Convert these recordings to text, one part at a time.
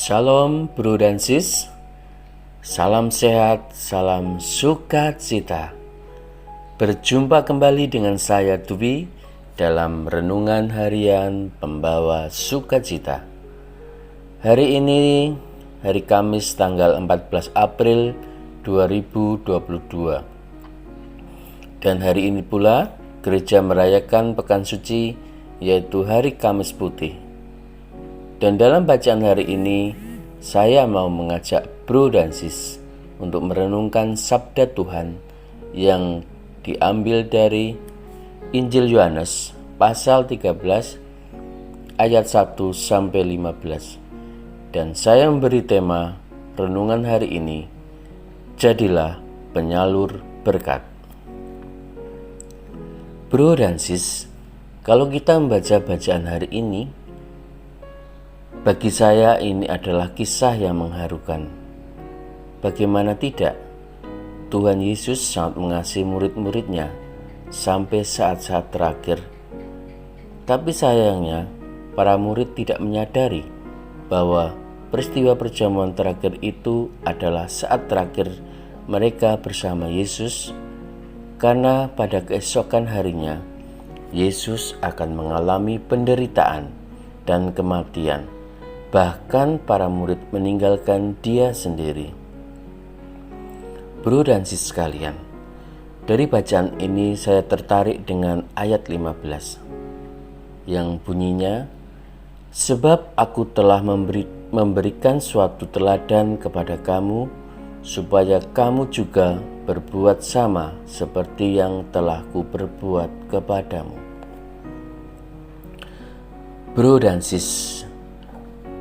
Shalom bro dan sis, salam sehat, salam sukacita. Berjumpa kembali dengan saya Dwi dalam Renungan Harian Pembawa Sukacita. Hari ini hari Kamis tanggal 14 April 2022. Dan hari ini pula gereja merayakan Pekan Suci, yaitu hari Kamis Putih. Dan dalam bacaan hari ini, saya mau mengajak bro dan sis untuk merenungkan sabda Tuhan yang diambil dari Injil Yohanes pasal 13 ayat 1 sampai 15. Dan saya memberi tema renungan hari ini, jadilah penyalur berkat. Bro dan sis, kalau kita membaca bacaan hari ini, bagi saya ini adalah kisah yang mengharukan. Bagaimana tidak, Tuhan Yesus sangat mengasihi murid-muridnya sampai saat-saat terakhir. Tapi sayangnya, para murid tidak menyadari bahwa peristiwa perjamuan terakhir itu adalah saat terakhir mereka bersama Yesus, karena pada keesokan harinya, Yesus akan mengalami penderitaan dan kematian. Bahkan para murid meninggalkan dia sendiri. Bro dan sis sekalian, dari bacaan ini saya tertarik dengan ayat 15 yang bunyinya, sebab aku telah memberikan suatu teladan kepada kamu, supaya kamu juga berbuat sama seperti yang telah kuperbuat kepadamu. Bro dan sis,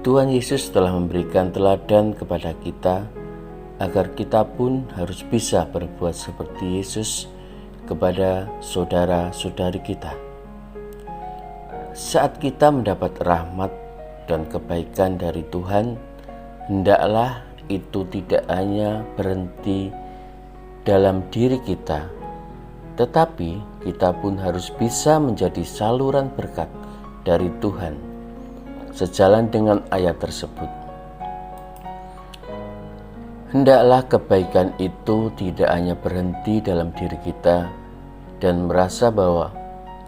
Tuhan Yesus telah memberikan teladan kepada kita agar kita pun harus bisa berbuat seperti Yesus kepada saudara-saudari kita. Saat kita mendapat rahmat dan kebaikan dari Tuhan, hendaklah itu tidak hanya berhenti dalam diri kita, tetapi kita pun harus bisa menjadi saluran berkat dari Tuhan. Sejalan dengan ayat tersebut, hendaklah kebaikan itu tidak hanya berhenti dalam diri kita dan merasa bahwa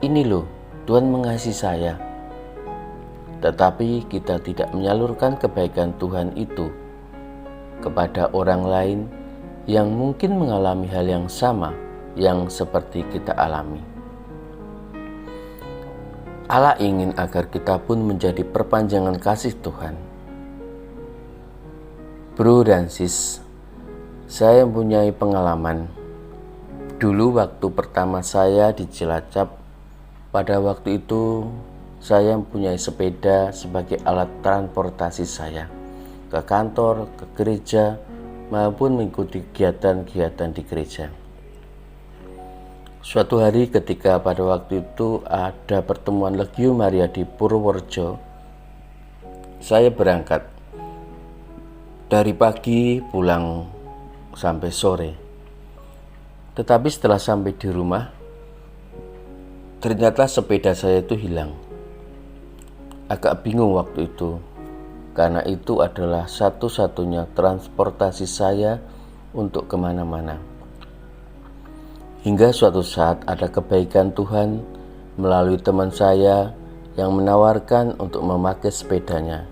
ini loh Tuhan mengasihi saya, tetapi kita tidak menyalurkan kebaikan Tuhan itu kepada orang lain yang mungkin mengalami hal yang sama yang seperti kita alami. Allah ingin agar kita pun menjadi perpanjangan kasih Tuhan. Bro dan sis, saya mempunyai pengalaman. Dulu waktu pertama saya di Cilacap, pada waktu itu saya mempunyai sepeda sebagai alat transportasi saya ke kantor, ke gereja, maupun mengikuti kegiatan-kegiatan di gereja. Suatu hari ketika pada waktu itu ada pertemuan Legio Maria di Purworejo, saya berangkat dari pagi pulang sampai sore. Tetapi setelah sampai di rumah, ternyata sepeda saya itu hilang. Agak bingung waktu itu, karena itu adalah satu-satunya transportasi saya untuk kemana-mana. Hingga suatu saat ada kebaikan Tuhan melalui teman saya yang menawarkan untuk memakai sepedanya.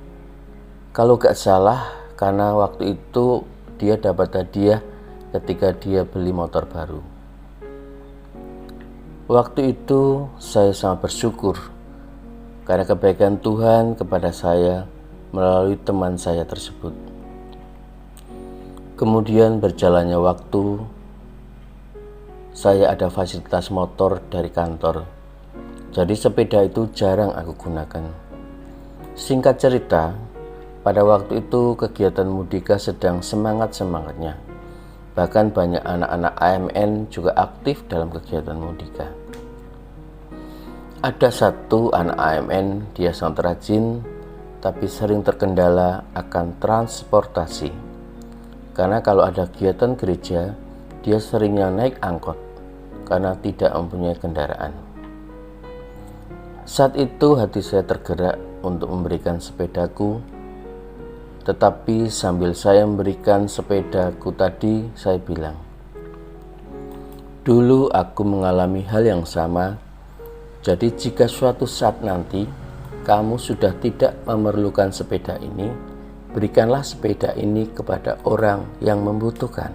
Kalau gak salah, karena waktu itu dia dapat hadiah ketika dia beli motor baru. Waktu itu saya sangat bersyukur karena kebaikan Tuhan kepada saya melalui teman saya tersebut. Kemudian berjalannya waktu, saya ada fasilitas motor dari kantor, jadi sepeda itu jarang aku gunakan. Singkat cerita, pada waktu itu kegiatan Mudika sedang semangat-semangatnya. Bahkan banyak anak-anak AMN juga aktif dalam kegiatan Mudika. Ada satu anak AMN, dia sangat rajin, tapi sering terkendala akan transportasi. Karena kalau ada kegiatan gereja, dia seringnya naik angkot karena tidak mempunyai kendaraan. Saat itu hati saya tergerak untuk memberikan sepedaku Tetapi sambil saya memberikan sepedaku tadi, saya bilang, dulu aku mengalami hal yang sama. Jadi jika suatu saat nanti kamu sudah tidak memerlukan sepeda ini, berikanlah sepeda ini kepada orang yang membutuhkan.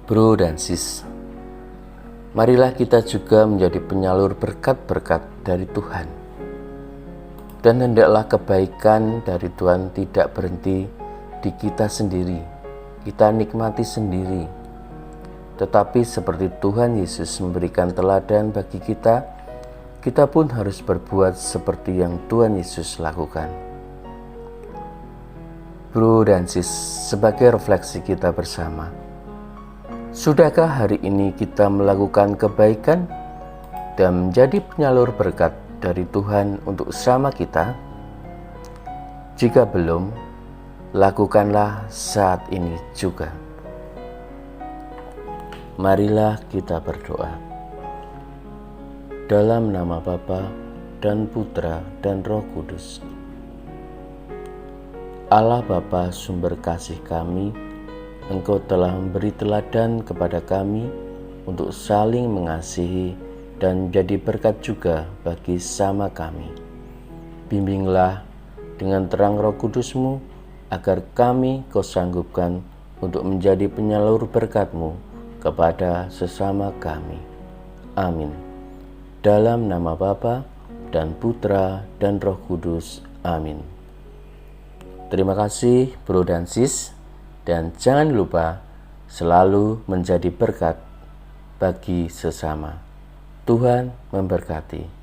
Bro dan sis, marilah kita juga menjadi penyalur berkat-berkat dari Tuhan. Dan hendaklah kebaikan dari Tuhan tidak berhenti di kita sendiri, kita nikmati sendiri. Tetapi seperti Tuhan Yesus memberikan teladan bagi kita, kita pun harus berbuat seperti yang Tuhan Yesus lakukan. Bro dan sis, sebagai refleksi kita bersama, sudahkah hari ini kita melakukan kebaikan dan menjadi penyalur berkat dari Tuhan untuk sesama kita? Jika belum, lakukanlah saat ini juga. Marilah kita berdoa. Dalam nama Bapa dan Putra dan Roh Kudus. Allah Bapa sumber kasih kami, Engkau telah memberi teladan kepada kami untuk saling mengasihi dan jadi berkat juga bagi sesama kami. Bimbinglah dengan terang Roh Kudus-Mu agar kami Kau sanggupkan untuk menjadi penyalur berkat-Mu kepada sesama kami. Amin. Dalam nama Bapa dan Putra dan Roh Kudus. Amin. Terima kasih bro dan sis, dan jangan lupa selalu menjadi berkat bagi sesama. Tuhan memberkati.